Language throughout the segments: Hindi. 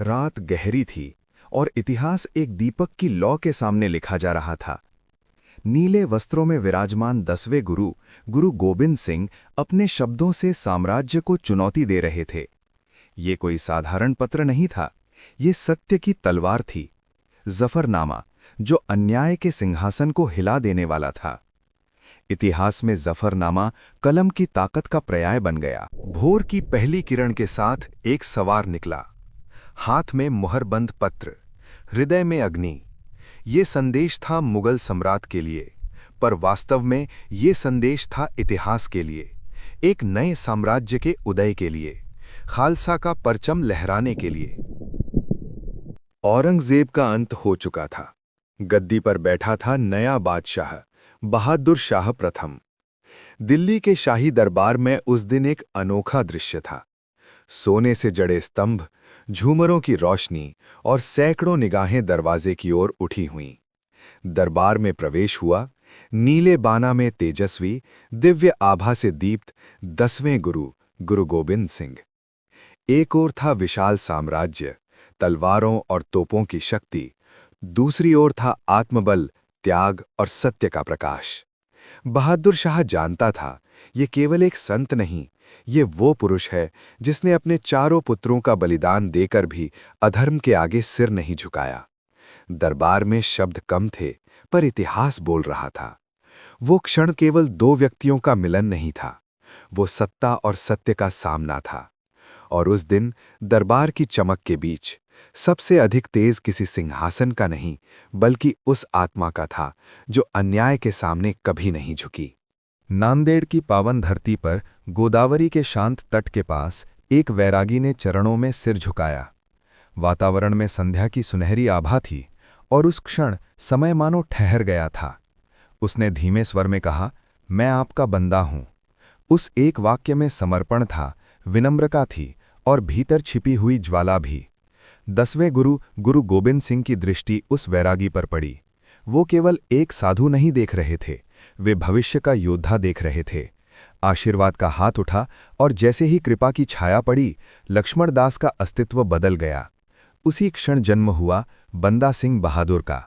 रात गहरी थी और इतिहास एक दीपक की लौ के सामने लिखा जा रहा था। नीले वस्त्रों में विराजमान 10वें गुरु गुरु गोबिंद सिंह अपने शब्दों से साम्राज्य को चुनौती दे रहे थे। ये कोई साधारण पत्र नहीं था, ये सत्य की तलवार थी, जफरनामा, जो अन्याय के सिंहासन को हिला देने वाला था। इतिहास में जफरनामा कलम की ताकत का पर्याय बन गया। भोर की पहली किरण के साथ एक सवार निकला, हाथ में मुहरबंद पत्र, हृदय में अग्नि। ये संदेश था मुगल सम्राट के लिए, पर वास्तव में ये संदेश था इतिहास के लिए, एक नए साम्राज्य के उदय के लिए, खालसा का परचम लहराने के लिए। औरंगजेब का अंत हो चुका था। गद्दी पर बैठा था नया बादशाह, बहादुर शाह प्रथम। दिल्ली के शाही दरबार में उस दिन एक अनोखा दृश्य था। सोने से जड़े स्तंभ, झूमरों की रोशनी और सैकड़ों निगाहें दरवाजे की ओर उठी हुईं। दरबार में प्रवेश हुआ, नीले बाना में तेजस्वी, दिव्य आभा से दीप्त 10वें गुरु गुरु गोबिंद सिंह। एक ओर था विशाल साम्राज्य, तलवारों और तोपों की शक्ति, दूसरी ओर था आत्मबल, त्याग और सत्य का प्रकाश। बहादुर शाह जानता था, ये केवल एक संत नहीं, ये वो पुरुष है जिसने अपने चारों पुत्रों का बलिदान देकर भी अधर्म के आगे सिर नहीं झुकाया। दरबार में शब्द कम थे, पर इतिहास बोल रहा था। वो क्षण केवल दो व्यक्तियों का मिलन नहीं था, वो सत्ता और सत्य का सामना था। और उस दिन दरबार की चमक के बीच सबसे अधिक तेज किसी सिंहासन का नहीं, बल्कि उस आत्मा का था जो अन्याय के सामने कभी नहीं झुकी। नांदेड़ की पावन धरती पर गोदावरी के शांत तट के पास एक वैरागी ने चरणों में सिर झुकाया। वातावरण में संध्या की सुनहरी आभा थी और उस क्षण समय मानो ठहर गया था। उसने धीमे स्वर में कहा, मैं आपका बंदा हूं। उस एक वाक्य में समर्पण था, विनम्रता थी और भीतर छिपी हुई ज्वाला भी। 10वें गुरु गुरु गोबिंद सिंह की दृष्टि उस वैरागी पर पड़ी। वो केवल एक साधु नहीं देख रहे थे, वे भविष्य का योद्धा देख रहे थे। आशीर्वाद का हाथ उठा और जैसे ही कृपा की छाया पड़ी, लक्ष्मण दास का अस्तित्व बदल गया। उसी क्षण जन्म हुआ बंदा सिंह बहादुर का।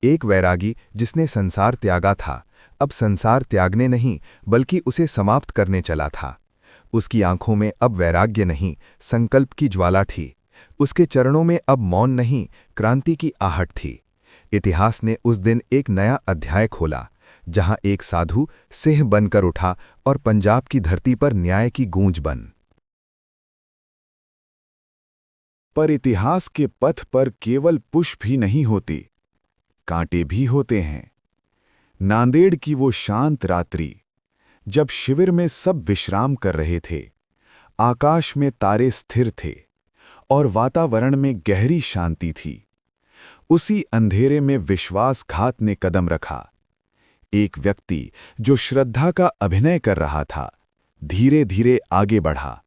एक वैरागी जिसने संसार त्यागा था, अब संसार त्यागने नहीं बल्कि उसे समाप्त करने चला था। उसकी आंखों में अब वैराग्य नहीं, संकल्प की ज्वाला थी। उसके चरणों में अब मौन नहीं, क्रांति की आहट थी। इतिहास ने उस दिन एक नया अध्याय खोला, जहां एक साधु सिंह बनकर उठा और पंजाब की धरती पर न्याय की गूंज बन। पर इतिहास के पथ पर केवल पुष्प ही नहीं होती, कांटे भी होते हैं। नांदेड़ की वो शांत रात्रि, जब शिविर में सब विश्राम कर रहे थे, आकाश में तारे स्थिर थे और वातावरण में गहरी शांति थी। उसी अंधेरे में विश्वासघात ने कदम रखा। एक व्यक्ति जो श्रद्धा का अभिनय कर रहा था, धीरे धीरे आगे बढ़ा।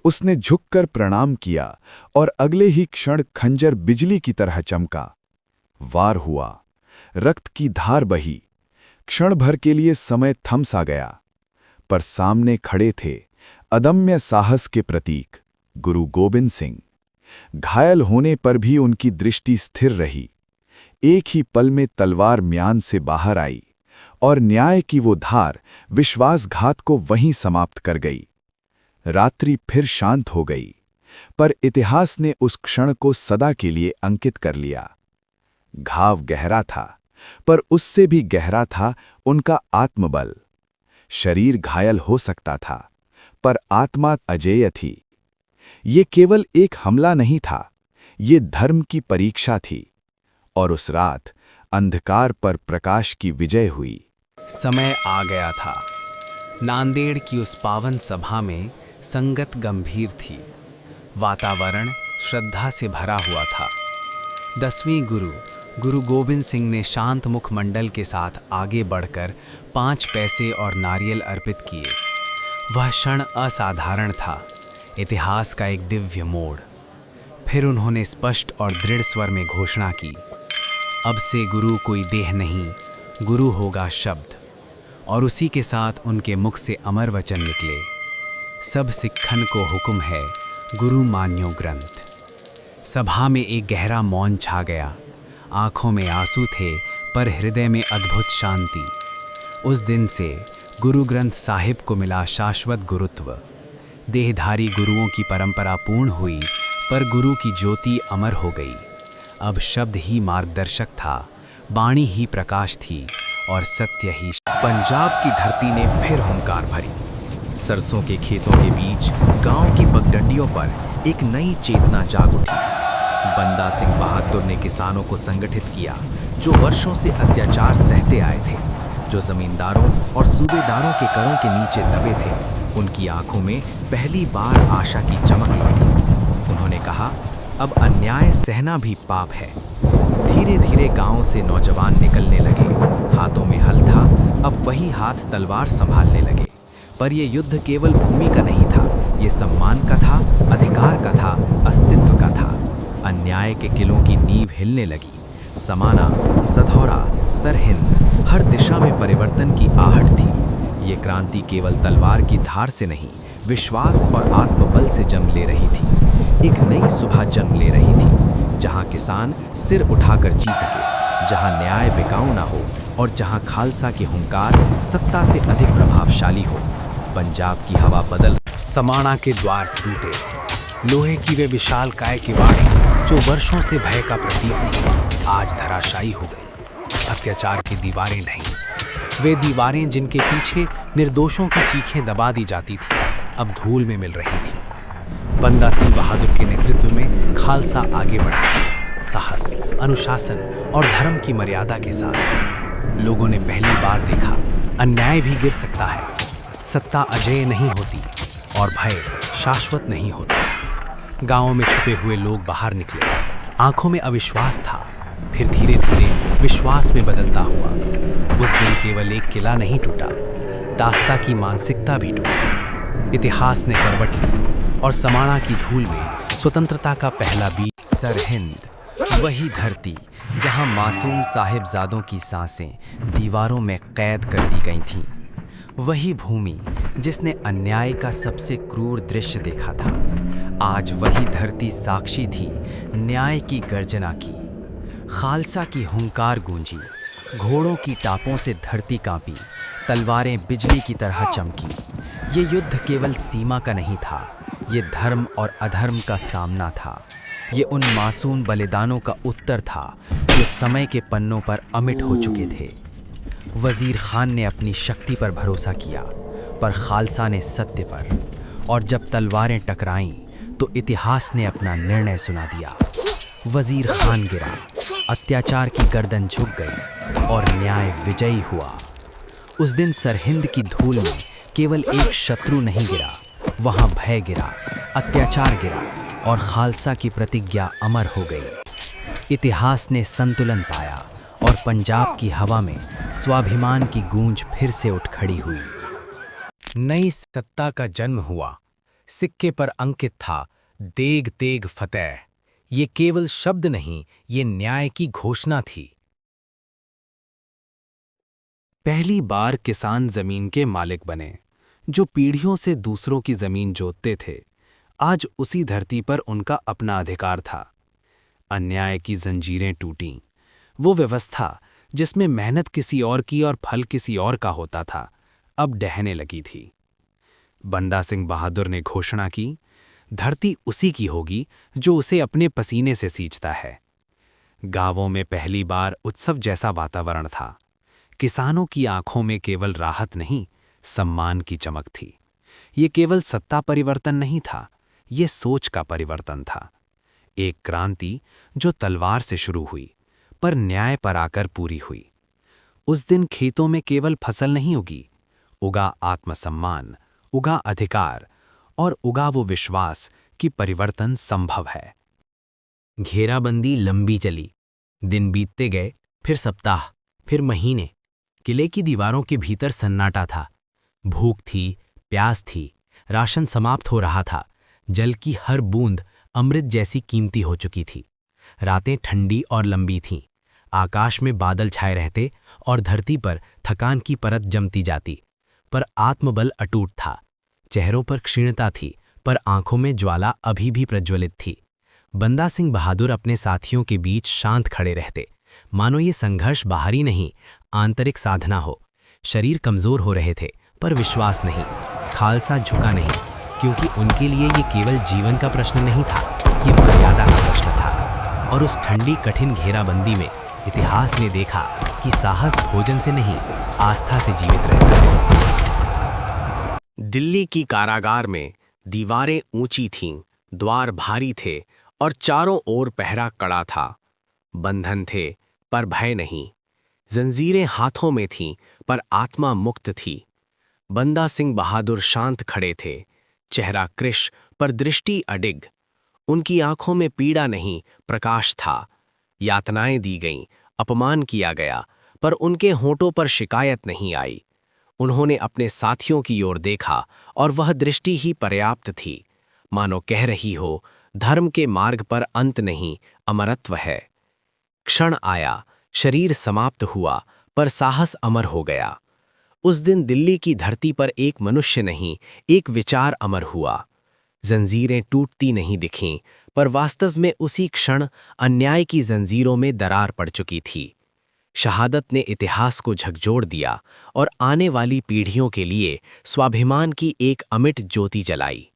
उसने झुककर प्रणाम किया और अगले ही क्षण खंजर बिजली की तरह चमका। वार हुआ, रक्त की धार बही। क्षण भर के लिए समय थम सा गया, पर सामने खड़े थे अदम्य साहस के प्रतीक गुरु गोबिंद सिंह। घायल होने पर भी उनकी दृष्टि स्थिर रही। एक ही पल में तलवार म्यान से बाहर आई और न्याय की वो धार विश्वासघात को वहीं समाप्त कर गई। रात्रि फिर शांत हो गई, पर इतिहास ने उस क्षण को सदा के लिए अंकित कर लिया। घाव गहरा था, पर उससे भी गहरा था उनका आत्मबल। शरीर घायल हो सकता था, पर आत्मा अजेय थी। ये केवल एक हमला नहीं था, ये धर्म की परीक्षा थी। और उस रात अंधकार पर प्रकाश की विजय हुई। समय आ गया था। नांदेड़ की उस पावन सभा में संगत गंभीर थी। वातावरण श्रद्धा से भरा हुआ था। 10वें गुरु गुरु गोबिंद सिंह ने शांत मुखमंडल के साथ आगे बढ़कर 5 पैसे और नारियल अर्पित किए। वह क्षण असाधारण था, इतिहास का एक दिव्य मोड़। फिर उन्होंने स्पष्ट और दृढ़ स्वर में घोषणा की, अब से गुरु कोई देह नहीं, गुरु होगा शब्द। और उसी के साथ उनके मुख से अमर वचन निकले, सब सिखन को हुक्म है, गुरु मान्यो ग्रंथ। सभा में एक गहरा मौन छा गया। आंखों में आंसू थे पर हृदय में अद्भुत शांति। उस दिन से गुरु ग्रंथ साहिब को मिला शाश्वत गुरुत्व। देहधारी गुरुओं की परंपरा पूर्ण हुई पर गुरु की ज्योति अमर हो गई। अब शब्द ही मार्गदर्शक था, वाणी ही प्रकाश थी और सत्य ही। पंजाब की धरती ने फिर हुंकार भरी। सरसों के खेतों के बीच गांव की पगडंडियों पर एक नई चेतना जाग उठी। बंदा सिंह बहादुर ने किसानों को संगठित किया जो वर्षों से अत्याचार सहते आए थे, जो जमींदारों और सूबेदारों के करों के नीचे दबे थे। उनकी आंखों में पहली बार आशा की चमक लौटी। उन्होंने कहा, अब अन्याय सहना भी पाप है। धीरे धीरे गांव से नौजवान निकलने लगे। हाथों में हल था, अब वही हाथ तलवार संभालने लगे। पर यह युद्ध केवल भूमि का नहीं था, ये सम्मान का था, अधिकार का था, अस्तित्व का था। अन्याय के किलों की नींव हिलने लगी। समाना, सधौरा, सरहिंद, हर दिशा में परिवर्तन की आहट थी। ये क्रांति केवल तलवार की धार से नहीं, विश्वास और आत्मबल से जन्म ले रही थी। एक नई सुबह जन्म ले रही थी, जहां किसान सिर उठाकर जी सके, जहां न्याय बिकाऊ ना हो और जहां खालसा की हुंकार सत्ता से अधिक प्रभावशाली हो। पंजाब की हवा बदल। समाना के द्वार टूटे। लोहे की वे विशाल काय किवाड़ें जो वर्षों से भय का प्रतीक थी, आज धराशायी हो गई। अत्याचार की दीवारें नहीं, वे दीवारें जिनके पीछे निर्दोषों की चीखें दबा दी जाती थी, अब धूल में मिल रही थी। बंदा सिंह बहादुर के नेतृत्व में खालसा आगे बढ़ा, साहस, अनुशासन और धर्म की मर्यादा के साथ। लोगों ने पहली बार देखा, अन्याय भी गिर सकता है, सत्ता अजेय नहीं होती और भय शाश्वत नहीं होता। गांवों में छुपे हुए लोग बाहर निकले। आंखों में अविश्वास था, फिर धीरे धीरे विश्वास में बदलता हुआ। उस दिन केवल एक किला नहीं टूटा, दास्ता की मानसिकता भी टूटी। इतिहास ने करवट ली और समाना की धूल में स्वतंत्रता का पहला बीज। सरहिंद, वही धरती जहां मासूम साहिबजादों की सांसें दीवारों में कैद कर दी गई थीं। वही भूमि जिसने अन्याय का सबसे क्रूर दृश्य देखा था। आज वही धरती साक्षी थी न्याय की गर्जना की। खालसा की हुंकार गूंजी, घोड़ों की टापों से धरती कांपी, तलवारें बिजली की तरह चमकी। ये युद्ध केवल सीमा का नहीं था, ये धर्म और अधर्म का सामना था। ये उन मासूम बलिदानों का उत्तर था जो समय के पन्नों पर अमिट हो चुके थे। वजीर खान ने अपनी शक्ति पर भरोसा किया, पर खालसा ने सत्य पर। और जब तलवारें टकराईं तो इतिहास ने अपना निर्णय सुना दिया। वजीर खान गिरा, अत्याचार की गर्दन झुक गई और न्याय विजयी हुआ। उस दिन सरहिंद की धूल में केवल एक शत्रु नहीं गिरा, वहां भय गिरा, अत्याचार गिरा और खालसा की प्रतिज्ञा अमर हो गई। इतिहास ने संतुलन पाया और पंजाब की हवा में स्वाभिमान की गूंज फिर से उठ खड़ी हुई। नई सत्ता का जन्म हुआ। सिक्के पर अंकित था, देग तेग फतेह। ये केवल शब्द नहीं, ये न्याय की घोषणा थी। पहली बार किसान जमीन के मालिक बने। जो पीढ़ियों से दूसरों की जमीन जोतते थे, आज उसी धरती पर उनका अपना अधिकार था। अन्याय की जंजीरें टूटीं। वो व्यवस्था जिसमें मेहनत किसी और की और फल किसी और का होता था, अब ढहने लगी थी। बंदा सिंह बहादुर ने घोषणा की, धरती उसी की होगी जो उसे अपने पसीने से सींचता है। गांवों में पहली बार उत्सव जैसा वातावरण था। किसानों की आंखों में केवल राहत नहीं, सम्मान की चमक थी। ये केवल सत्ता परिवर्तन नहीं था, ये सोच का परिवर्तन था। एक क्रांति जो तलवार से शुरू हुई पर न्याय पर आकर पूरी हुई। उस दिन खेतों में केवल फसल नहीं उगी, उगा आत्मसम्मान, उगा अधिकार और उगा वो विश्वास कि परिवर्तन संभव है। घेराबंदी लंबी चली। दिन बीतते गए, फिर सप्ताह, फिर महीने। किले की दीवारों के भीतर सन्नाटा था। भूख थी, प्यास थी, राशन समाप्त हो रहा था। जल की हर बूंद अमृत जैसी कीमती हो चुकी थी। रातें ठंडी और लंबी थीं। आकाश में बादल छाए रहते और धरती पर थकान की परत जमती जाती, पर आत्मबल अटूट था। चेहरों पर क्षीणता थी, पर आंखों में ज्वाला अभी भी प्रज्वलित थी। बंदा सिंह बहादुर अपने साथियों के बीच शांत खड़े रहते, मानो ये संघर्ष बाहरी नहीं, आंतरिक साधना हो। शरीर कमजोर हो रहे थे, पर विश्वास नहीं। खालसा झुका नहीं, क्योंकि उनके लिए ये केवल जीवन का प्रश्न नहीं था, ये मर्यादा का प्रश्न था। और उस ठंडी कठिन घेराबंदी में इतिहास ने देखा कि साहस भोजन से नहीं, आस्था से जीवित रहता है। दिल्ली की कारागार में दीवारें ऊंची थीं, द्वार भारी थे और चारों ओर पहरा कड़ा था। बंधन थे पर भय नहीं, जंजीरें हाथों में थीं पर आत्मा मुक्त थी। बंदा सिंह बहादुर शांत खड़े थे, चेहरा कृश पर दृष्टि अडिग। उनकी आंखों में पीड़ा नहीं, प्रकाश था। यातनाएं दी गईं, अपमान किया गया, पर उनके होंठों पर शिकायत नहीं आई। उन्होंने अपने साथियों की ओर देखा और वह दृष्टि ही पर्याप्त थी, मानो कह रही हो, धर्म के मार्ग पर अंत नहीं, अमरत्व है। क्षण आया, शरीर समाप्त हुआ, पर साहस अमर हो गया। उस दिन दिल्ली की धरती पर एक मनुष्य नहीं, एक विचार अमर हुआ। जंजीरें टूटती नहीं दिखीं, पर वास्तव में उसी क्षण अन्याय की जंजीरों में दरार पड़ चुकी थी। शहादत ने इतिहास को झकझोर दिया और आने वाली पीढ़ियों के लिए स्वाभिमान की एक अमिट ज्योति जलाई।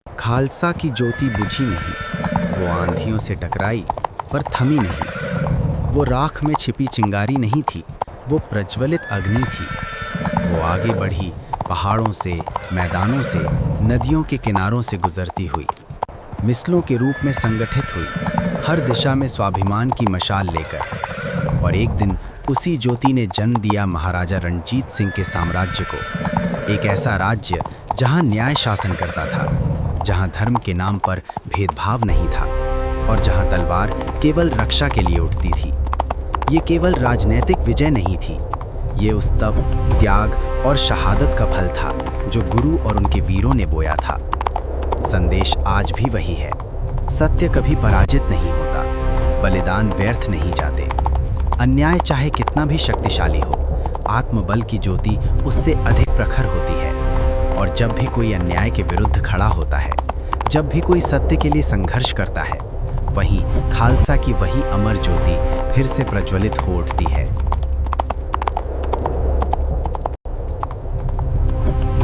खालसा की ज्योति बुझी नहीं, वो आंधियों से टकराई पर थमी नहीं। वो राख में छिपी चिंगारी नहीं थी, वो प्रज्वलित अग्नि थी। वो आगे बढ़ी, पहाड़ों से, मैदानों से, नदियों के किनारों से गुजरती हुई, मिसलों के रूप में संगठित हुई, हर दिशा में स्वाभिमान की मशाल लेकर। और एक दिन उसी ज्योति ने जन्म दिया महाराजा रणजीत सिंह के साम्राज्य को। एक ऐसा राज्य जहां न्याय शासन करता था, जहां धर्म के नाम पर भेदभाव नहीं था और जहां तलवार केवल रक्षा के लिए उठती थी। ये केवल राजनैतिक विजय नहीं थी, ये उस तप, त्याग और शहादत का फल था जो गुरु और उनके वीरों ने बोया था। संदेश आज भी वही है, सत्य कभी पराजित नहीं होता, बलिदान व्यर्थ नहीं जाते। अन्याय चाहे कितना भी शक्तिशाली हो, आत्मबल की ज्योति उससे अधिक प्रखर होती है। और जब भी कोई अन्याय के विरुद्ध खड़ा होता है, जब भी कोई सत्य के लिए संघर्ष करता है, वहीं खालसा की वही अमर ज्योति फिर से प्रज्वलित हो उठती है।